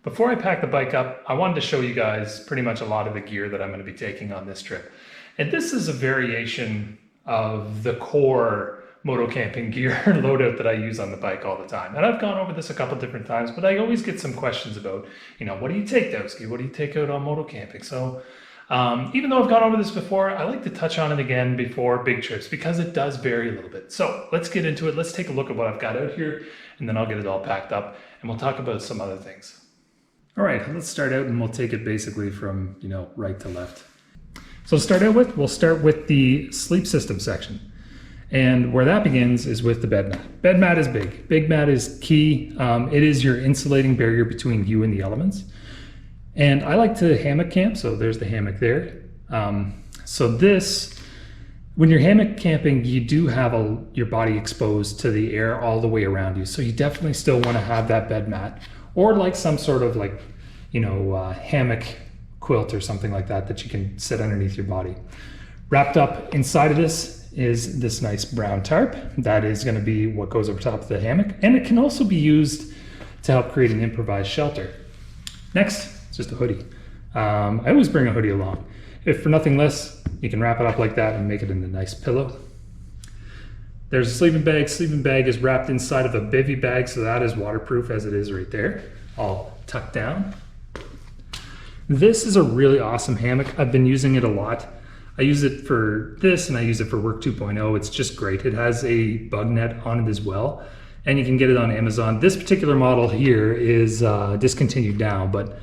Before I pack the bike up, I wanted to show you guys pretty much a lot of the gear that I'm going to be taking on this trip. And this is a variation of the core moto camping gear loadout that I use on the bike all the time. And I've gone over this a couple different times, but I always get some questions about, what do you take, Dowski? What do you take out on moto camping? So even though I've gone over this before, I like to touch on it again before big trips because it does vary a little bit. So let's get into it. Let's take a look at what I've got out here, and then I'll get it all packed up and we'll talk about some other things. All right, let's start out and we'll take it basically from, right to left. So to start out with, we'll start with the sleep system section. And where that begins is with the bed mat. Bed mat is big. Big mat is key. It is your insulating barrier between you and the elements. And I like to hammock camp, so there's the hammock there. So this, when you're hammock camping, you do have your body exposed to the air all the way around you. So you definitely still want to have that bed mat, or like some sort of hammock quilt or something like that that you can sit underneath your body. Wrapped up inside of this is this nice brown tarp. That is going to be what goes over top of the hammock, and it can also be used to help create an improvised shelter. Next, it's just a hoodie. I always bring a hoodie along. If for nothing less, you can wrap it up like that and make it into a nice pillow. There's a sleeping bag. Sleeping bag is wrapped inside of a bivy bag, so that is waterproof as it is right there, all tucked down. This is a really awesome hammock. I've been using it a lot. I use it for this and I use it for Work 2.0. It's just great. It has a bug net on it as well, and you can get it on Amazon. This particular model here is discontinued now, but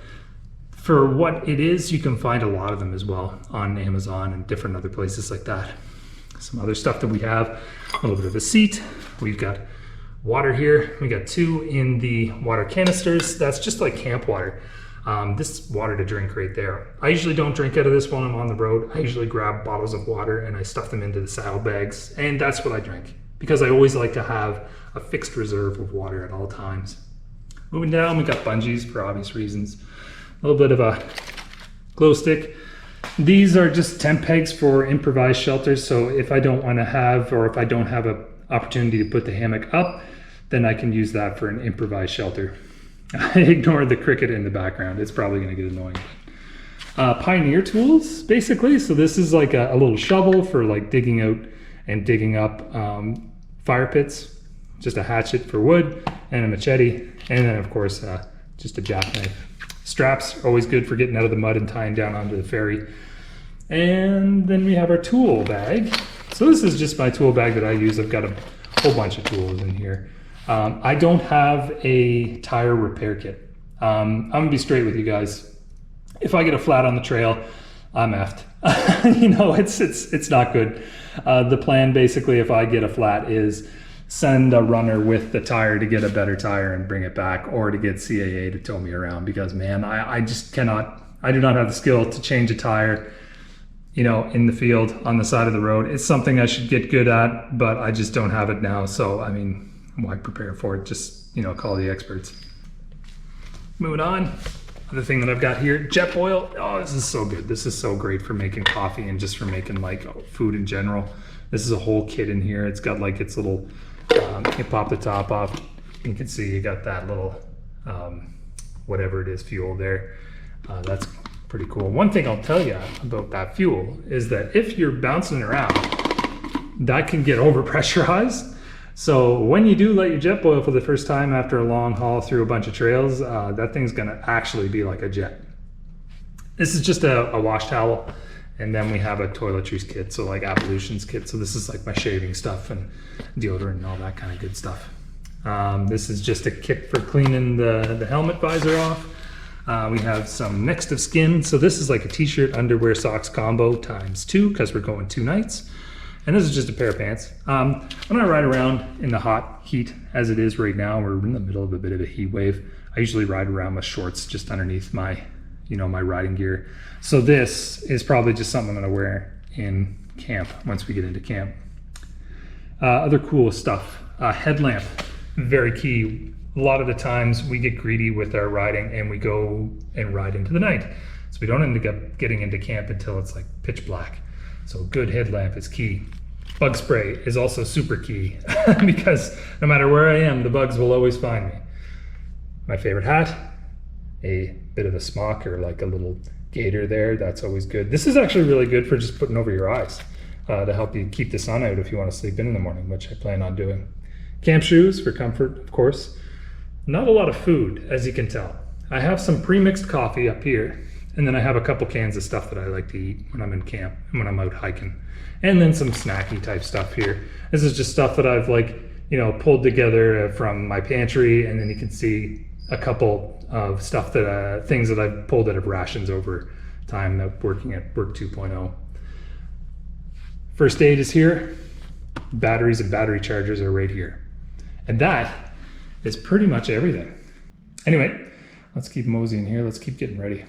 for what it is, you can find a lot of them as well on Amazon and different other places like that. Some other stuff that we have, a little bit of a seat. We've got water here. We got 2 in the water canisters. That's just like camp water. This water to drink right there. I usually don't drink out of this when I'm on the road. I usually grab bottles of water and I stuff them into the saddlebags, and that's what I drink because I always like to have a fixed reserve of water at all times. Moving down, we got bungees for obvious reasons. A little bit of a glow stick. These are just tent pegs for improvised shelters. So if I don't want to have, or if I don't have an opportunity to put the hammock up, then I can use that for an improvised shelter. I ignored the cricket in the background. It's probably going to get annoying. Pioneer tools, basically. So this is like a little shovel for like digging out and digging up fire pits. Just a hatchet for wood and a machete. And then of course, just a jackknife. Straps, always good for getting out of the mud and tying down onto the ferry. And then we have our tool bag. So this is just my tool bag that I use. I've got a whole bunch of tools in here. I don't have a tire repair kit. I'm gonna be straight with you guys. If I get a flat on the trail, I'm effed. It's not good. The plan basically, if I get a flat, is send a runner with the tire to get a better tire and bring it back, or to get CAA to tow me around, because man, I just cannot, I do not have the skill to change a tire, in the field on the side of the road. It's something I should get good at, but I just don't have it now. So, I mean, why prepare for it? Just, call the experts. Moving on. Other thing that I've got here, jet oil. Oh, this is so good. This is so great for making coffee and just for making food in general. This is a whole kit in here. It's got its little, you pop the top off. You can see you got that little, whatever it is, fuel there. That's pretty cool. One thing I'll tell you about that fuel is that if you're bouncing around, that can get overpressurized. So when you do let your jet boil for the first time after a long haul through a bunch of trails, that thing's gonna actually be like a jet. This is just a wash towel. And then we have a toiletries kit, so like Ablutions kit. So this is like my shaving stuff and deodorant and all that kind of good stuff. This is just a kit for cleaning the helmet visor off. We have some Next of Skin. So this is like a t-shirt, underwear, socks combo ×2 because we're going 2 nights. And this is just a pair of pants. When I ride around in the hot heat as it is right now, we're in the middle of a bit of a heat wave. I usually ride around with shorts just underneath my my riding gear. So this is probably just something I'm gonna wear in camp once we get into camp. Other cool stuff, headlamp, very key. A lot of the times we get greedy with our riding and we go and ride into the night. So we don't end up getting into camp until it's like pitch black. So good headlamp is key. Bug spray is also super key because no matter where I am, the bugs will always find me. My favorite hat, a bit of a smock or like a little gaiter there. That's always good. This is actually really good for just putting over your eyes to help you keep the sun out if you want to sleep in the morning, which I plan on doing. Camp shoes for comfort, of course. Not a lot of food, as you can tell. I have some pre-mixed coffee up here, and then I have a couple cans of stuff that I like to eat when I'm in camp and when I'm out hiking. And then some snacky type stuff here. This is just stuff that I've pulled together from my pantry, and then you can see a couple of stuff that things that I've pulled out of rations over time working at Work 2.0. First aid is here. Batteries and battery chargers are right here. And that is pretty much everything. Anyway, let's keep moseying here. Let's keep getting ready.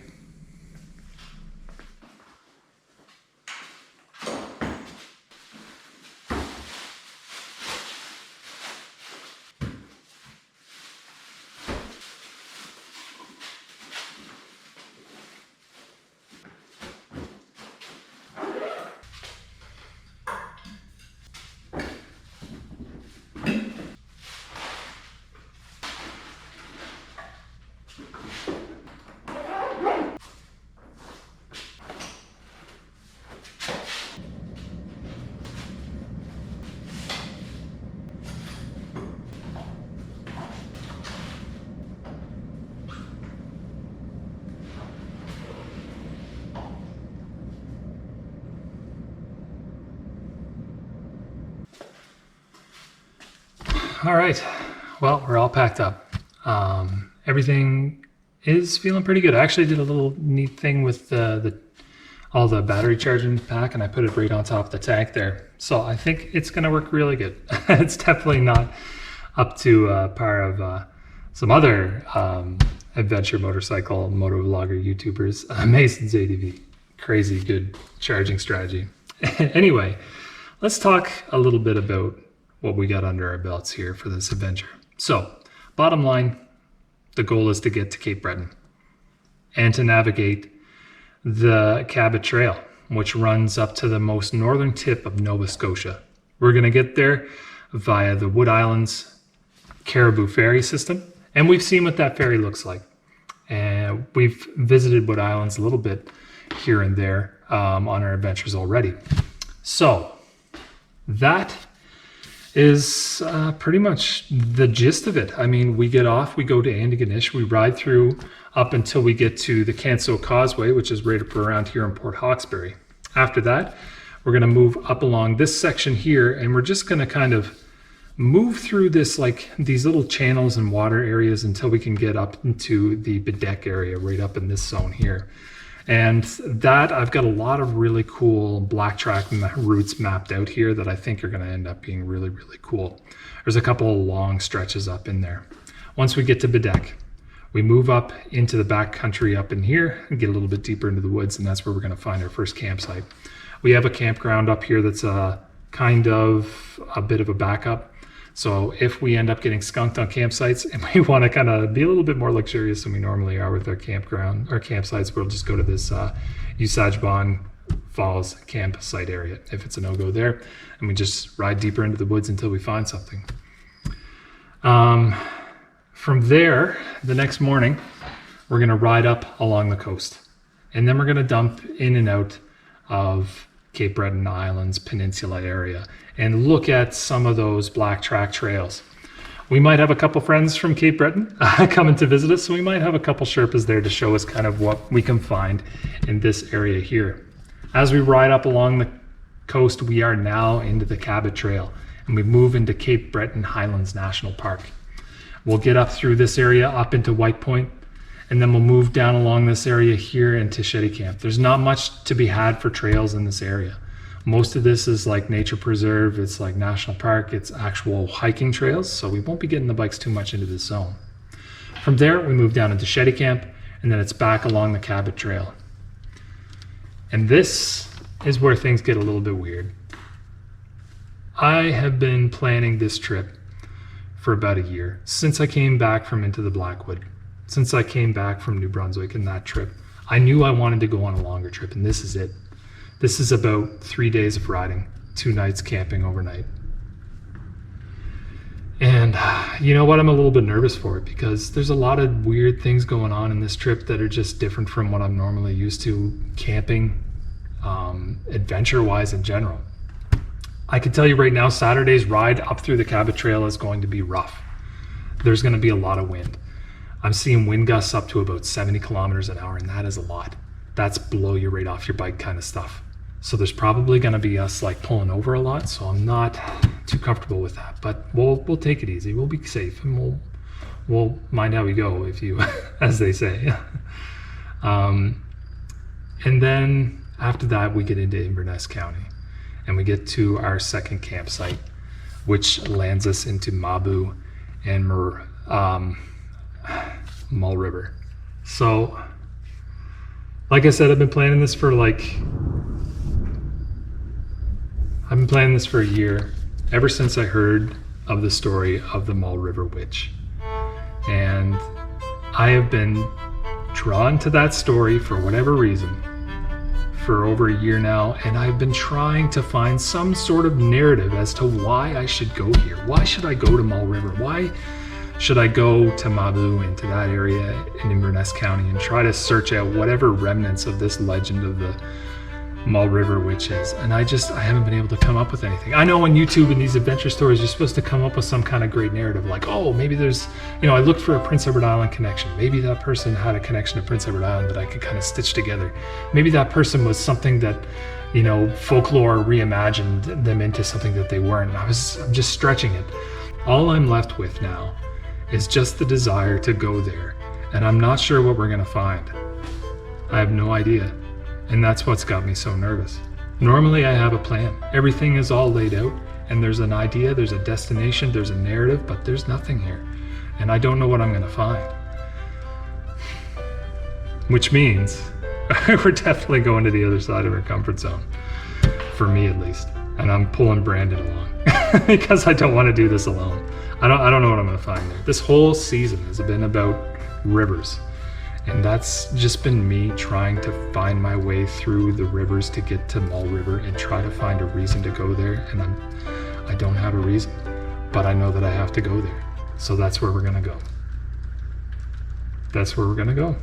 All right, well, we're all packed up. Everything is feeling pretty good. I actually did a little neat thing with all the battery charging pack, and I put it right on top of the tank there. So I think it's gonna work really good. It's definitely not up to par of some other adventure motorcycle moto vlogger YouTubers. Mason's ADV, crazy good charging strategy. Anyway, let's talk a little bit about what we got under our belts here for this adventure. So, bottom line, the goal is to get to Cape Breton and to navigate the Cabot Trail, which runs up to the most northern tip of Nova Scotia. We're gonna get there via the Wood Islands Caribou ferry system, and we've seen what that ferry looks like. And we've visited Wood Islands a little bit here and there on our adventures already. So, that is pretty much the gist of it. I mean, we get off, we go to Antigonish, we ride through up until we get to the Canso Causeway, which is right up around here in Port Hawkesbury. After that, we're gonna move up along this section here, and we're just gonna kind of move through this, like these little channels and water areas until we can get up into the Bedeck area right up in this zone here. And that, I've got a lot of really cool black track routes mapped out here that I think are gonna end up being really, really cool. There's a couple of long stretches up in there. Once we get to Bedeck, we move up into the back country up in here and get a little bit deeper into the woods, and that's where we're gonna find our first campsite. We have a campground up here that's kind of a bit of a backup. So if we end up getting skunked on campsites and we want to kind of be a little bit more luxurious than we normally are with our campsites, we'll just go to this Usajban Falls campsite area if it's a no-go there, and we just ride deeper into the woods until we find something. From there, the next morning, we're going to ride up along the coast, and then we're going to dump in and out of Cape Breton Islands Peninsula area and look at some of those black track trails. We might have a couple friends from Cape Breton coming to visit us, so we might have a couple Sherpas there to show us kind of what we can find in this area here. As we ride up along the coast, we are now into the Cabot Trail, and we move into Cape Breton Highlands National Park. We'll get up through this area up into White Point, and then we'll move down along this area here into Shetty Camp. There's not much to be had for trails in this area. Most of this is like nature preserve, it's like national park, it's actual hiking trails, so we won't be getting the bikes too much into this zone. From there, we move down into Shetty Camp, and then it's back along the Cabot Trail. And this is where things get a little bit weird. I have been planning this trip for about a year, since I came back from Into the Blackwood. Since I came back from New Brunswick in that trip, I knew I wanted to go on a longer trip, and this is it. This is about 3 days of riding, 2 nights camping overnight. And you know what? I'm a little bit nervous for it because there's a lot of weird things going on in this trip that are just different from what I'm normally used to camping, adventure-wise in general. I can tell you right now, Saturday's ride up through the Cabot Trail is going to be rough. There's going to be a lot of wind. I'm seeing wind gusts up to about 70 kilometers an hour, and that is a lot. That's blow you right off your bike kind of stuff. So there's probably going to be us like pulling over a lot, so I'm not too comfortable with that. But we'll take it easy. We'll be safe, and we'll mind how we go, if you, as they say. And then after that, we get into Inverness County, and we get to our second campsite, which lands us into Mabu and Mull River. So, like I said, I've been planning this for a year, ever since I heard of the story of the Mull River Witch. And I have been drawn to that story for whatever reason for over a year now, and I've been trying to find some sort of narrative as to why I should go here. Why should I go to Mull River? Why should I go to Mabu and to that area in Inverness County and try to search out whatever remnants of this legend of the Mull River Witches? And I haven't been able to come up with anything. I know on YouTube in these adventure stories, you're supposed to come up with some kind of great narrative, like, oh, maybe there's, I looked for a Prince Edward Island connection. Maybe that person had a connection to Prince Edward Island that I could kind of stitch together. Maybe that person was something that, folklore reimagined them into something that they weren't. I'm just stretching it. All I'm left with now is just the desire to go there. And I'm not sure what we're gonna find. I have no idea. And that's what's got me so nervous. Normally I have a plan. Everything is all laid out, and there's an idea, there's a destination, there's a narrative, but there's nothing here. And I don't know what I'm gonna find. Which means we're definitely going to the other side of our comfort zone. For me at least. And I'm pulling Brandon along because I don't want to do this alone. I don't know what I'm gonna find there. This whole season has been about rivers. And that's just been me trying to find my way through the rivers to get to Mull River and try to find a reason to go there. And I don't have a reason, but I know that I have to go there. So that's where we're gonna go. That's where we're gonna go.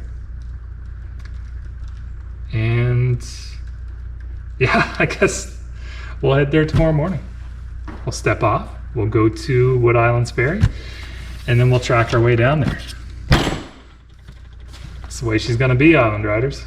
And yeah, I guess we'll head there tomorrow morning. We'll step off, we'll go to Wood Islands Ferry, and then we'll track our way down there. That's the way she's gonna be, Island Riders.